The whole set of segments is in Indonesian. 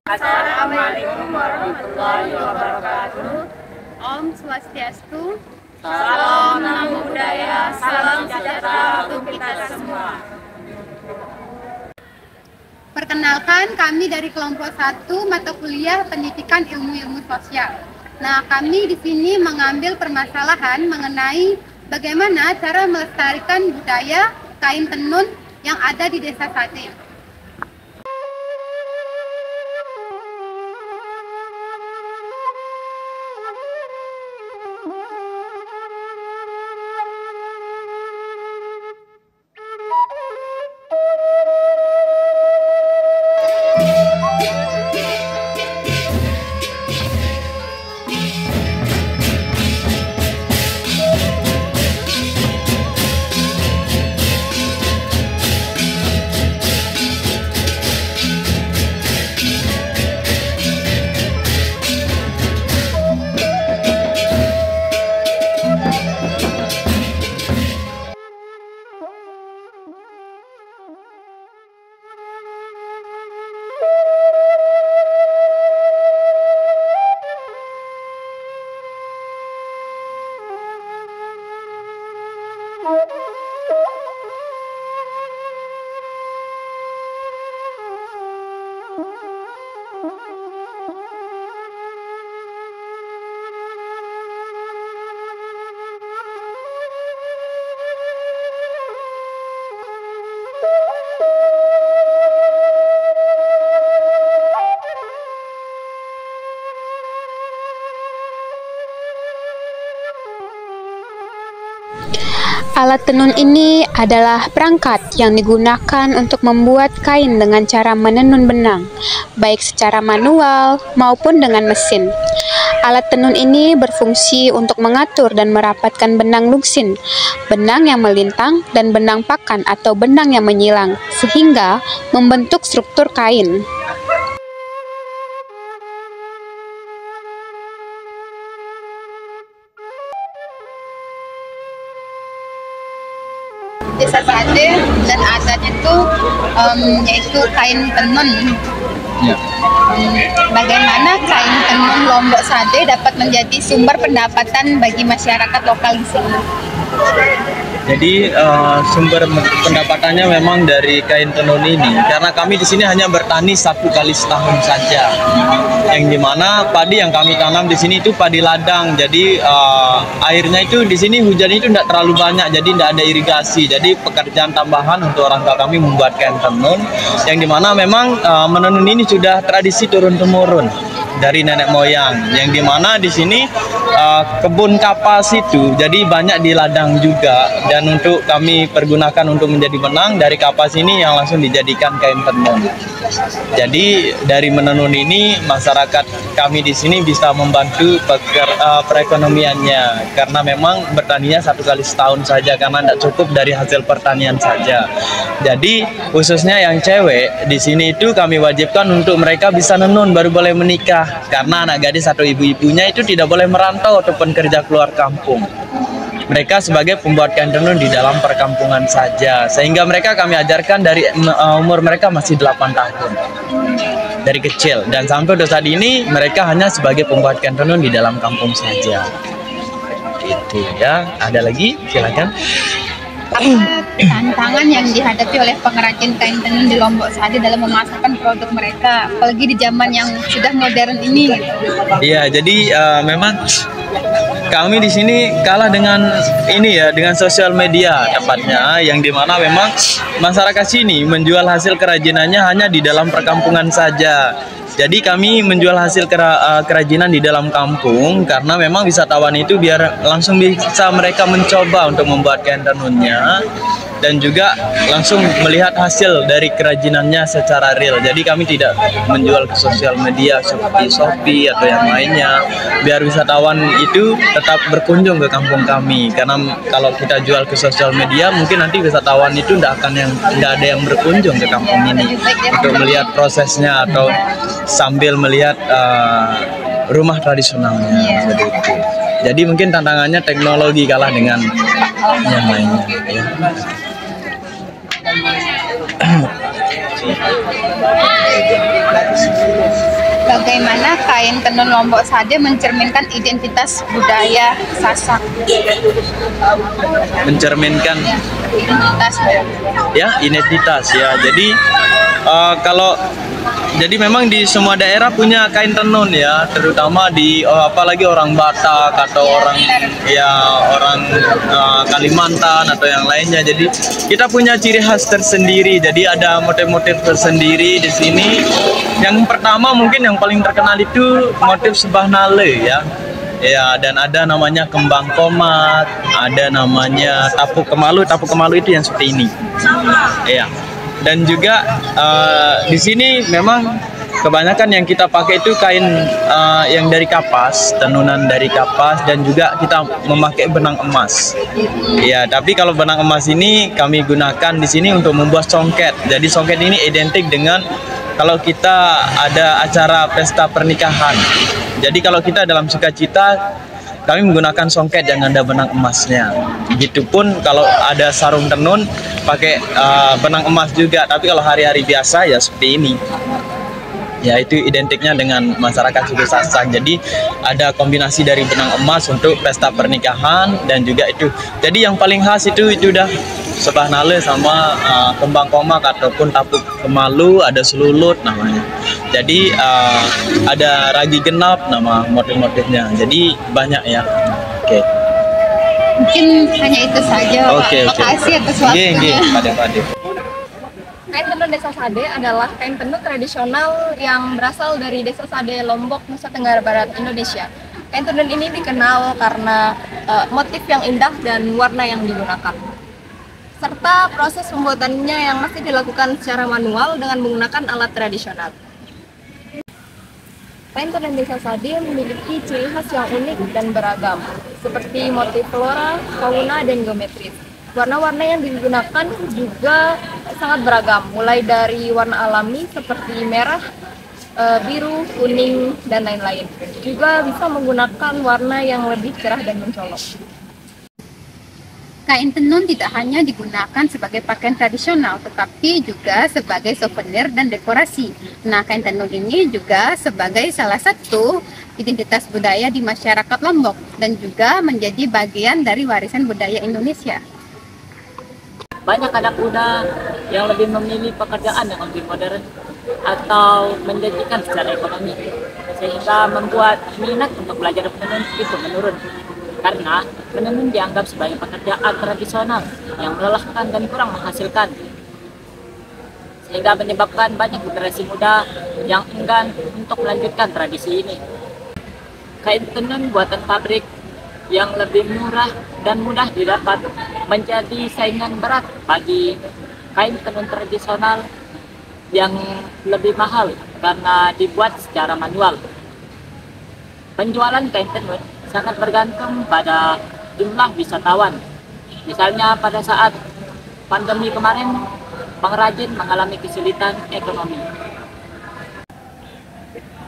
Assalamualaikum warahmatullahi wabarakatuh. Om Swastiastu. Salam Namo Buddhaya, salam sejahtera untuk kita semua. Perkenalkan, kami dari kelompok 1 mata kuliah Pendidikan Ilmu-Ilmu Sosial. Nah, kami di sini mengambil permasalahan mengenai bagaimana cara melestarikan budaya kain tenun yang ada di Desa Sade. Alat tenun ini adalah perangkat yang digunakan untuk membuat kain dengan cara menenun benang, baik secara manual maupun dengan mesin. Alat tenun ini berfungsi untuk mengatur dan merapatkan benang luksin, benang yang melintang, dan benang pakan atau benang yang menyilang, sehingga membentuk struktur kain. Desa Sade dan adatnya itu yaitu kain tenun. Ya. Bagaimana kain tenun Lombok Sade dapat menjadi sumber pendapatan bagi masyarakat lokal di sini? Jadi sumber pendapatannya memang dari kain tenun ini, karena kami di sini hanya bertani 1 kali setahun saja. Yang dimana padi yang kami tanam di sini itu padi ladang, jadi airnya itu di sini hujan itu tidak terlalu banyak, jadi tidak ada irigasi. Jadi pekerjaan tambahan untuk orang tua kami membuat kain tenun, yang dimana memang menenun ini sudah tradisi turun temurun dari nenek moyang, yang dimana di sini kebun kapas itu jadi banyak di ladang juga, dan untuk kami pergunakan untuk menjadi benang dari kapas ini yang langsung dijadikan kain tenun. Jadi dari menenun ini masyarakat kami di sini bisa membantu perekonomiannya, karena memang bertaninya 1 kali setahun saja, karena tidak cukup dari hasil pertanian saja. Jadi khususnya yang cewek di sini itu kami wajibkan untuk mereka bisa nenun baru boleh menikah, karena anak gadis atau ibu-ibunya itu tidak boleh merantau ataupun kerja keluar kampung. Mereka sebagai pembuat kain tenun di dalam perkampungan saja, sehingga mereka kami ajarkan dari umur mereka masih 8 tahun dari kecil, dan sampai saat ini mereka hanya sebagai pembuat kain tenun di dalam kampung saja. Itu ya. Ada lagi? Silakan. Apa tantangan yang dihadapi oleh pengrajin kain tenun di Lombok Sade dalam memasarkan produk mereka, apalagi di zaman yang sudah modern ini? Iya, jadi memang kami di sini kalah dengan ini ya, dengan sosial media tepatnya, yang dimana memang masyarakat sini menjual hasil kerajinannya hanya di dalam perkampungan saja. Jadi kami menjual hasil kerajinan di dalam kampung, karena memang wisatawan itu biar langsung bisa mereka mencoba untuk membuat kain tenunnya, dan juga langsung melihat hasil dari kerajinannya secara real. Jadi kami tidak menjual ke sosial media seperti Shopee atau yang lainnya, biar wisatawan itu tetap berkunjung ke kampung kami. Karena kalau kita jual ke sosial media, mungkin nanti wisatawan itu tidak ada yang berkunjung ke kampung ini untuk melihat prosesnya atau sambil melihat rumah tradisionalnya, seperti itu. Jadi mungkin tantangannya teknologi kalah dengan yang lainnya ya. Bagaimana kain tenun Lombok Sade mencerminkan identitas budaya Sasak? Mencerminkan Identitas. identitas ya. Jadi kalau jadi memang di semua daerah punya kain tenun ya, terutama di apalagi orang Batak atau orang Kalimantan atau yang lainnya. Jadi kita punya ciri khas tersendiri. Jadi ada motif-motif tersendiri di sini. Yang pertama mungkin yang paling terkenal itu motif Sebah Nale ya. Ya, dan ada namanya kembang komat, ada namanya tapu kemalu. Tapu kemalu itu yang seperti ini. Ya. Dan juga di sini memang kebanyakan yang kita pakai itu kain yang dari kapas, tenunan dari kapas, dan juga kita memakai benang emas. Ya, tapi kalau benang emas ini kami gunakan di sini untuk membuat songket. Jadi songket ini identik dengan kalau kita ada acara pesta pernikahan. Jadi kalau kita dalam sukacita, kami menggunakan songket yang ada benang emasnya. Begitupun kalau ada sarung tenun pakai benang emas juga. Tapi kalau hari-hari biasa ya seperti ini. Ya, itu identiknya dengan masyarakat suku Sasak. Jadi ada kombinasi dari benang emas untuk pesta pernikahan dan juga itu. Jadi yang paling khas itu udah Sebah Nale sama kembang komak ataupun tapu kemalu, ada selulut namanya. Jadi ada ragi genap nama motif-motifnya. Jadi banyak ya. Oke. Mungkin hanya itu saja. Oke. Makasih atas waktunya. Pade. Kain tenun Desa Sade adalah kain tenun tradisional yang berasal dari Desa Sade, Lombok, Nusa Tenggara Barat, Indonesia. Kain tenun ini dikenal karena motif yang indah dan warna yang digunakan, serta proses pembuatannya yang masih dilakukan secara manual dengan menggunakan alat tradisional. Kain tenun Desa Sade memiliki ciri khas yang unik dan beragam, seperti motif flora, fauna, dan geometris. Warna-warna yang digunakan juga sangat beragam, mulai dari warna alami seperti merah, biru, kuning, dan lain-lain. Juga bisa menggunakan warna yang lebih cerah dan mencolok. Kain tenun tidak hanya digunakan sebagai pakaian tradisional, tetapi juga sebagai souvenir dan dekorasi. Nah, kain tenun ini juga sebagai salah satu identitas budaya di masyarakat Lombok dan juga menjadi bagian dari warisan budaya Indonesia. Banyak anak muda yang lebih memilih pekerjaan yang lebih modern atau menjanjikan secara ekonomi, sehingga membuat minat untuk belajar menenun itu menurun. Karena menenun dianggap sebagai pekerjaan tradisional yang melelahkan dan kurang menghasilkan, sehingga menyebabkan banyak generasi muda yang enggan untuk melanjutkan tradisi ini. Kain tenun buatan pabrik yang lebih murah dan mudah didapat menjadi saingan berat bagi kain tenun tradisional yang lebih mahal karena dibuat secara manual. Penjualan kain tenun sangat bergantung pada jumlah wisatawan. Misalnya pada saat pandemi kemarin, pengrajin mengalami kesulitan ekonomi.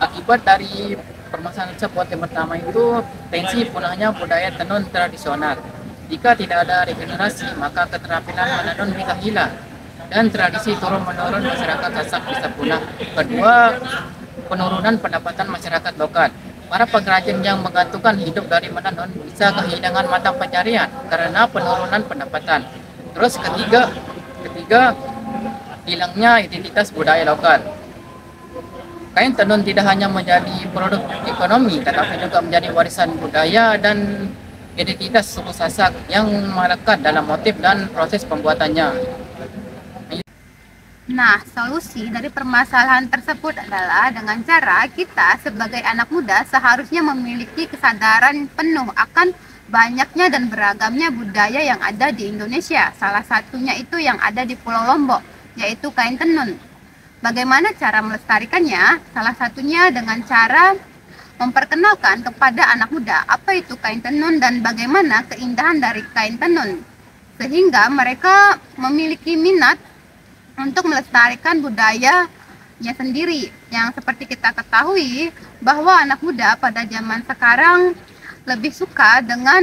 Akibat dari permasalahan tersebut, yang pertama itu tensi punahnya budaya tenun tradisional. Jika tidak ada regenerasi, maka keterampilan menenun bisa hilang dan tradisi turun-menurun masyarakat Sasak bisa punah. Kedua, penurunan pendapatan masyarakat lokal. Para pengrajin yang menggantungkan hidup dari menenun bisa kehilangan mata pencarian karena penurunan pendapatan. Terus ketiga, hilangnya identitas budaya lokal. Kain tenun tidak hanya menjadi produk ekonomi, tetapi juga menjadi warisan budaya dan identitas suku Sasak yang melekat dalam motif dan proses pembuatannya. Nah, solusi dari permasalahan tersebut adalah dengan cara kita sebagai anak muda seharusnya memiliki kesadaran penuh akan banyaknya dan beragamnya budaya yang ada di Indonesia. Salah satunya itu yang ada di Pulau Lombok, yaitu kain tenun. Bagaimana cara melestarikannya? Salah satunya dengan cara memperkenalkan kepada anak muda apa itu kain tenun dan bagaimana keindahan dari kain tenun, sehingga mereka memiliki minat untuk melestarikan budayanya sendiri. Yang seperti kita ketahui bahwa anak muda pada zaman sekarang lebih suka dengan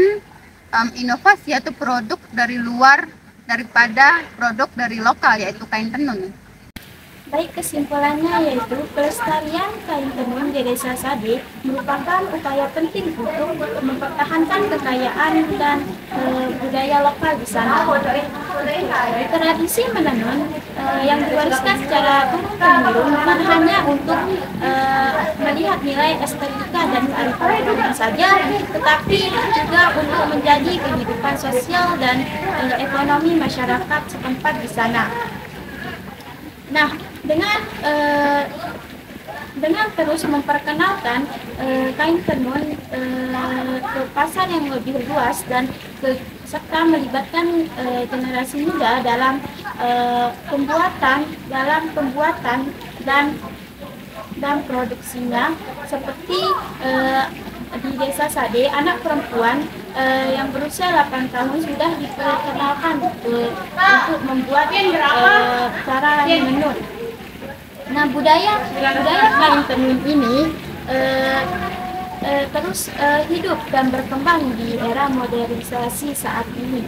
inovasi atau produk dari luar daripada produk dari lokal, yaitu kain tenun. Baik, kesimpulannya yaitu pelestarian kain tenun di Desa Sade merupakan upaya penting untuk mempertahankan kekayaan dan budaya lokal di sana. Tradisi menenun yang diwariskan secara turun-temurun bukan hanya untuk melihat nilai estetika dan kearifan lokal saja, tetapi juga untuk menjadi kehidupan sosial dan ekonomi masyarakat setempat di sana. Nah, dengan terus memperkenalkan kain tenun ke pasar yang lebih luas dan serta melibatkan generasi muda dalam pembuatan dan produksinya, seperti di Desa Sade, anak perempuan yang berusia 8 tahun sudah diperkenalkan untuk membuat cara menenun. Nah, budaya kain tenun ini terus hidup dan berkembang di era modernisasi saat ini.